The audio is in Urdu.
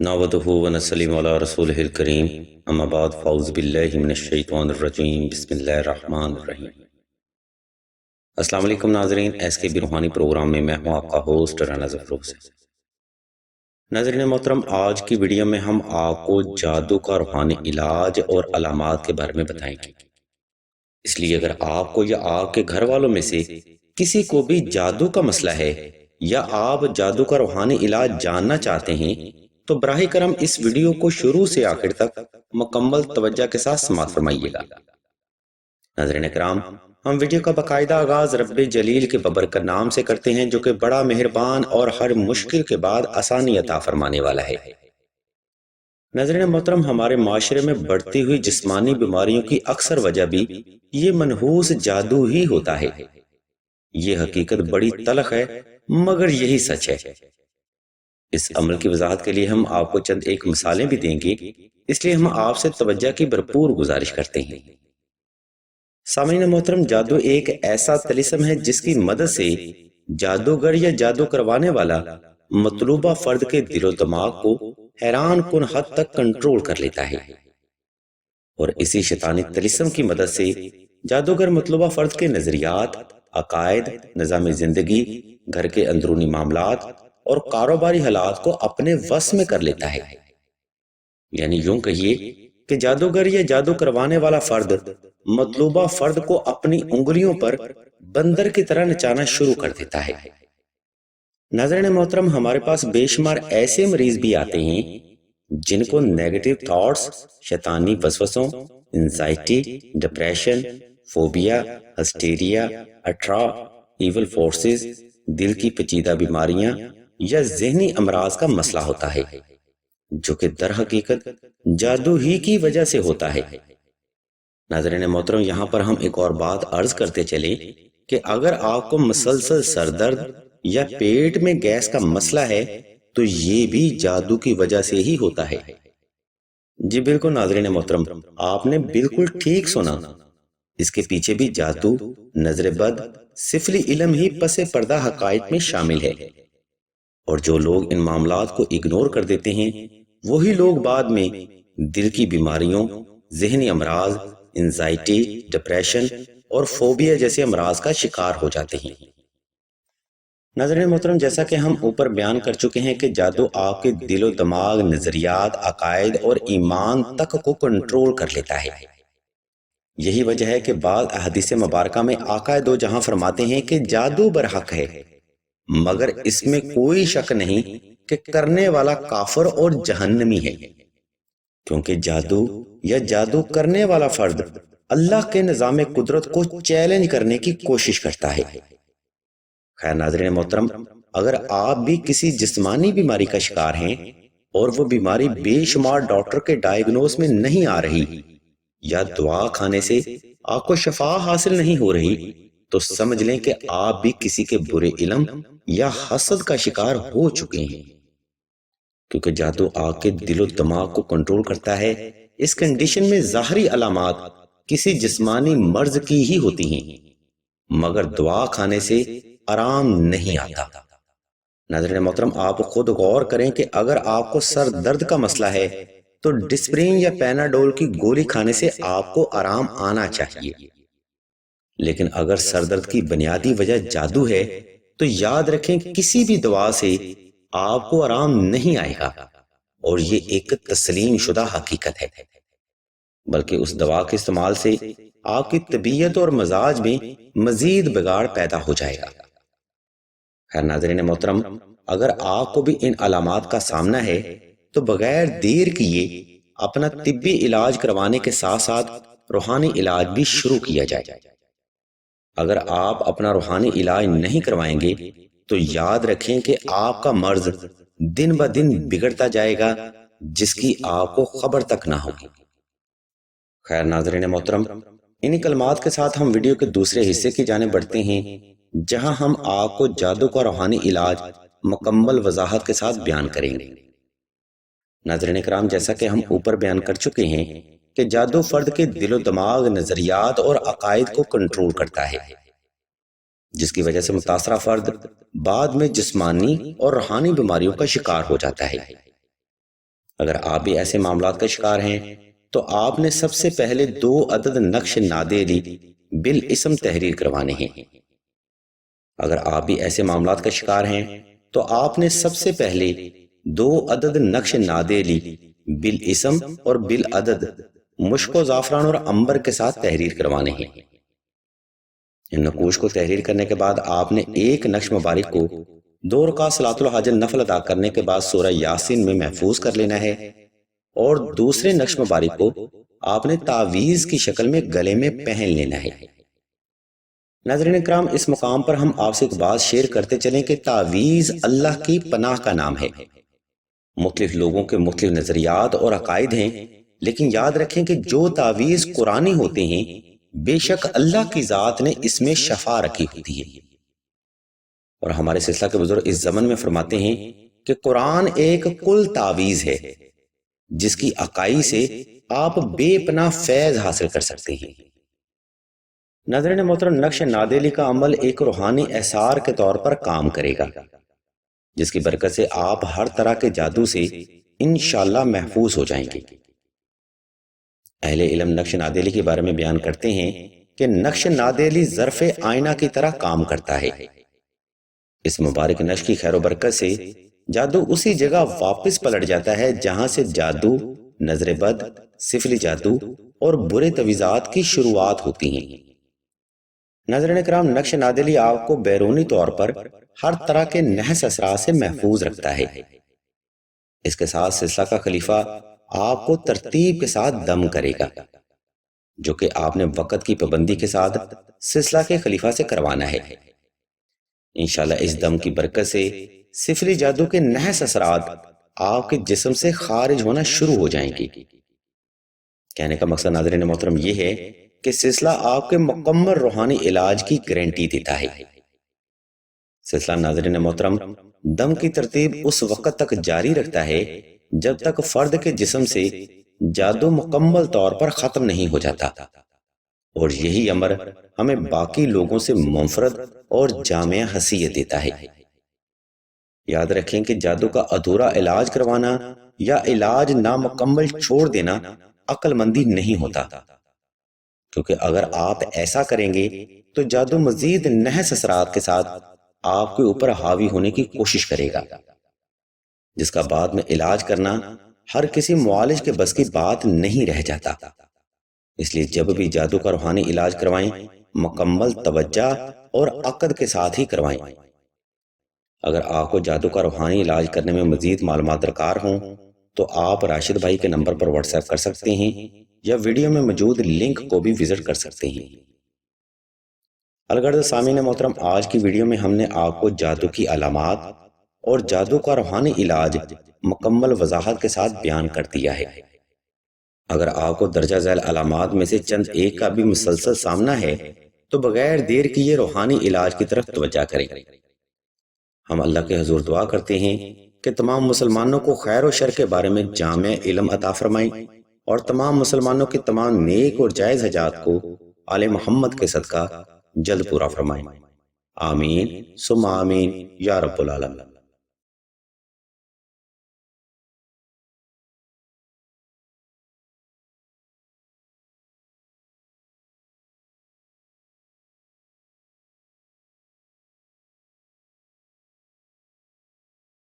نعوذ ونسلم علی رسولہ الکریم اما بعد فاعوذ باللہ من الشیطان الرجیم بسم اللہ الرحمن الرحیم۔ السلام علیکم ناظرین، ایس کے بی روحانی پروگرام میں ہوں آپ کا ہوسٹ رانا ظفر حسین۔ ناظرین محترم، آج کی ویڈیو میں ہم آپ کو جادو کا روحانی علاج اور علامات کے بارے میں بتائیں گے۔ اس لیے اگر آپ کو یا آپ کے گھر والوں میں سے کسی کو بھی جادو کا مسئلہ ہے یا آپ جادو کا روحانی علاج جاننا چاہتے ہیں تو براہ کرم اس ویڈیو کو شروع سے آخر تک مکمل توجہ کے ساتھ سماعت فرمائیے گا۔ ناظرین اکرام، ہم ویڈیو کا باقاعدہ آغاز رب جلیل کے ببرکت نام سے کرتے ہیں جو کہ بڑا مہربان اور ہر مشکل کے بعد آسانی عطا فرمانے والا ہے۔ ناظرین محترم، ہمارے معاشرے میں بڑھتی ہوئی جسمانی بیماریوں کی اکثر وجہ بھی یہ منحوس جادو ہی ہوتا ہے۔ یہ حقیقت بڑی تلخ ہے مگر یہی سچ ہے۔ اس عمل کی وضاحت کے لیے ہم آپ کو چند ایک مثالیں بھی دیں گے، اس لیے ہم آپ سے توجہ کی بھرپور گزارش کرتے ہیں۔ سامعین محترم، جادو ایک ایسا طلسم ہے جس کی مدد سے جادوگر یا جادو کروانے والا مطلوبہ فرد کے دل و دماغ کو حیران کن حد تک کنٹرول کر لیتا ہے، اور اسی شیطانی طلسم کی مدد سے جادوگر مطلوبہ فرد کے نظریات، عقائد، نظام زندگی، گھر کے اندرونی معاملات اور کاروباری حالات کو اپنے وس میں کر لیتا ہے۔ یعنی یوں کہیے کہ جادوگر یا جادو کروانے والا فرد مطلوبہ فرد کو اپنی انگلیوں پر بندر کی طرح نچانا شروع کر دیتا ہے۔ ناظرین محترم، ہمارے پاس بے شمار ایسے مریض بھی آتے ہیں جن کو نیگیٹو تھاٹس، شیطانی وسوسوں، انزائٹی، ڈپریشن، فوبیا، ہسٹیریا، اٹرا، ایول فورسز، دل کی پیچیدہ بیماریاں یا ذہنی امراض کا مسئلہ ہوتا ہے، جو کہ در حقیقت جادو ہی کی وجہ سے ہوتا ہے۔ ناظرین محترم، یہاں پر ہم ایک اور بات عرض کرتے چلیں کہ اگر آپ کو مسلسل سر درد یا پیٹ میں گیس کا مسئلہ ہے تو یہ بھی جادو کی وجہ سے ہی ہوتا ہے۔ جی بالکل ناظرین محترم، آپ نے بالکل ٹھیک سنا، اس کے پیچھے بھی جادو، نظر بد، سفلی علم ہی پس پردہ حقائق میں شامل ہے، اور جو لوگ ان معاملات کو اگنور کر دیتے ہیں وہی لوگ بعد میں دل کی بیماریوں، ذہنی امراض، انزائٹی، ڈپریشن اور فوبیا جیسے امراض کا شکار ہو جاتے ہیں۔ ناظرین محترم، جیسا کہ ہم اوپر بیان کر چکے ہیں کہ جادو آپ کے دل و دماغ، نظریات، عقائد اور ایمان تک کو کنٹرول کر لیتا ہے۔ یہی وجہ ہے کہ بعض احادیث مبارکہ میں آقا دو جہاں فرماتے ہیں کہ جادو برحق ہے، مگر اس میں کوئی شک نہیں کہ کرنے والا کافر اور جہنمی ہے، کیونکہ جادو یا جادو کرنے والا فرد اللہ کے نظام قدرت کو چیلنج کرنے کی کوشش کرتا ہے۔ خیر ناظرین محترم، اگر آپ بھی کسی جسمانی بیماری کا شکار ہیں اور وہ بیماری بے شمار ڈاکٹر کے ڈائیگنوز میں نہیں آ رہی یا دعا کھانے سے آپ کو شفا حاصل نہیں ہو رہی، تو سمجھ لیں کہ آپ بھی کسی کے برے علم یا حسد کا شکار ہو چکے ہیں، کیونکہ جادو آپ کے دل و دماغ کو کنٹرول کرتا ہے۔ اس کنڈیشن میں ظاہری علامات کسی جسمانی مرض کی ہی ہوتی ہیں، مگر دعا کھانے سے آرام نہیں آتا۔ ناظرین محترم، آپ خود غور کریں کہ اگر آپ کو سر درد کا مسئلہ ہے تو ڈسپرین یا پیناڈول کی گولی کھانے سے آپ کو آرام آنا چاہیے، لیکن اگر سر درد کی بنیادی وجہ جادو ہے تو یاد رکھیں کسی بھی دوا سے آپ کو آرام نہیں آئے گا، اور یہ ایک تسلیم شدہ حقیقت ہے، بلکہ اس دوا کے استعمال سے آپ کی طبیعت اور مزاج میں مزید بگاڑ پیدا ہو جائے گا۔ خیر ناظرین محترم، اگر آپ کو بھی ان علامات کا سامنا ہے تو بغیر دیر کیے اپنا طبی علاج کروانے کے ساتھ ساتھ روحانی علاج بھی شروع کیا جائے۔ اگر آپ اپنا روحانی علاج نہیں کروائیں گے تو یاد رکھیں کہ آپ کا مرض دن بہ دن بگڑتا جائے گا، جس کی آپ کو خبر تک نہ ہوگی۔ خیر ناظرین محترم، انہی کلمات کے ساتھ ہم ویڈیو کے دوسرے حصے کی جانب بڑھتے ہیں، جہاں ہم آپ کو جادو کا روحانی علاج مکمل وضاحت کے ساتھ بیان کریں گے۔ ناظرین کرام، جیسا کہ ہم اوپر بیان کر چکے ہیں کہ جادو فرد کے دل و دماغ، نظریات اور عقائد کو کنٹرول کرتا ہے، جس کی وجہ سے متاثرہ فرد بعد میں جسمانی اور روحانی بیماریوں کا شکار ہو جاتا ہے۔ اگر آپ بھی ایسے معاملات کا شکار ہیں تو آپ نے سب سے پہلے 2 عدد نقش نادے علی بالاسم تحریر کروانے ہیں۔ اگر آپ بھی ایسے معاملات کا شکار ہیں تو آپ نے سب سے پہلے 2 عدد نقش نادے علی بالاسم اور بالعدد مشک و زعفران اور عنبر کے ساتھ تحریر کروانے ہیں۔ ان نقوش کو تحریر کرنے کے بعد آپ نے ایک نقش مبارک کو 2 رکعت صلاۃ الحاجت نفل ادا کرنے کے بعد سورہ یاسین میں محفوظ کر لینا ہے، اور دوسرے نقش مبارک کو آپ نے تعویذ کی شکل میں گلے میں پہن لینا ہے۔ ناظرین اکرام، اس مقام پر ہم آپ سے ایک بات شیئر کرتے چلیں کہ تعویذ اللہ کی پناہ کا نام ہے۔ مختلف لوگوں کے مختلف نظریات اور عقائد ہیں، لیکن یاد رکھیں کہ جو تعویذ قرآنی ہوتے ہیں بے شک اللہ کی ذات نے اس میں شفا رکھی ہوتی ہے۔ اور ہمارے سلسلہ کے بزرگ اس زمن میں فرماتے ہیں کہ قرآن ایک کل تعویذ ہے جس کی عقائی سے آپ بے پناہ فیض حاصل کر سکتے ہیں۔ ناظرین محترم، نقش نادے علی کا عمل ایک روحانی احسار کے طور پر کام کرے گا، جس کی برکت سے آپ ہر طرح کے جادو سے انشاءاللہ محفوظ ہو جائیں گے۔ اہل علم نقش نادے علی کے بارے میں بیان کرتے ہیں کہ نقش نادے علی ظرف آئینہ کی طرح کام کرتا ہے۔ اس مبارک نقش کی خیر و برکت سے جادو اسی جگہ واپس پلٹ جاتا ہے جہاں سے جادو، نظر بد، سفلی جادو اور برے تویزات کی شروعات ہوتی ہیں۔ ناظرین اکرام، نقش نادے علی آپ کو بیرونی طور پر ہر طرح کے نحس اثرات سے محفوظ رکھتا ہے۔ اس کے ساتھ سلسلہ کا خلیفہ آپ کو ترتیب کے ساتھ دم کرے گا، جو کہ آپ نے وقت کی پابندی کے ساتھ سلسلہ کے خلیفہ سے کروانا ہے۔ انشاءاللہ اس دم کی برکت سے سفلی جادو کے نحس اثرات آپ کے جسم سے خارج ہونا شروع ہو جائیں گے۔ کہنے کا مقصد ناظرین محترم یہ ہے کہ سلسلہ آپ کے مکمل روحانی علاج کی گارنٹی دیتا ہے۔ سلسلہ ناظرین محترم دم کی ترتیب اس وقت تک جاری رکھتا ہے جب تک فرد کے جسم سے جادو مکمل طور پر ختم نہیں ہو جاتا، اور یہی امر ہمیں باقی لوگوں سے منفرد اور جامع حیثیت دیتا ہے۔ یاد رکھیں کہ جادو کا ادھورا علاج کروانا یا علاج نامکمل چھوڑ دینا عقل مندی نہیں ہوتا، کیونکہ اگر آپ ایسا کریں گے تو جادو مزید نحس اثرات کے ساتھ آپ کے اوپر حاوی ہونے کی کوشش کرے گا، جس کا بعد میں علاج کرنا ہر کسی معالج کے بس کی بات نہیں رہ جاتا۔ اس لیے جب بھی جادو کا روحانی علاج کروائیں مکمل توجہ اور عقد کے ساتھ ہی کروائیں۔ اگر آپ کو جادو کا روحانی علاج کرنے میں مزید معلومات درکار ہوں تو آپ راشد بھائی کے نمبر پر واٹس ایپ کر سکتے ہیں یا ویڈیو میں موجود لنک کو بھی وزٹ کر سکتے ہیں۔ الغرض سامعین محترم، آج کی ویڈیو میں ہم نے آپ کو جادو کی علامات اور جادو کا روحانی علاج مکمل وضاحت کے ساتھ بیان کر دیا ہے۔ اگر آپ کو درجہ ذیل علامات میں سے چند ایک کا بھی مسلسل سامنا ہے تو بغیر دیر کیے روحانی علاج کی طرف توجہ کریں۔ ہم اللہ کے حضور دعا کرتے ہیں کہ تمام مسلمانوں کو خیر و شر کے بارے میں جامع علم عطا فرمائیں، اور تمام مسلمانوں کے تمام نیک اور جائز حاجات کو آل محمد کے صدقہ جلد پورا فرمائیں۔ آمین ثم آمین یا رب العالمین۔